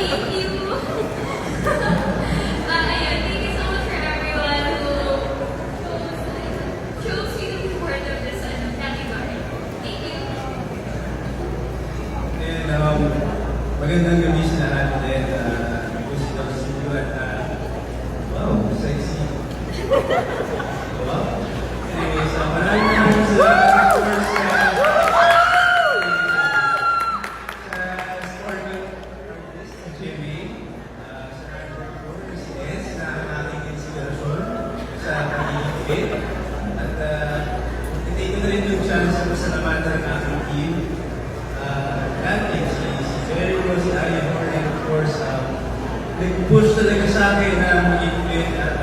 Thank you. Ayun, thank you so much for everyone who chose me to be part of this category. Thank you. And magandang gabi sa lahat ulit. Gusto ko sa inyo at wow, sexy. Wow. Anyways, maraming sa first Jimmy, sa Roger Presidents na aking inspirasyon sa pag-ibig. At hindi ko na rin yung chance na pasalamatan ng aking team. Dati, si Jerry Rose, si Arian Horn, and of course, nag-push talaga sa akin na mag-ibig at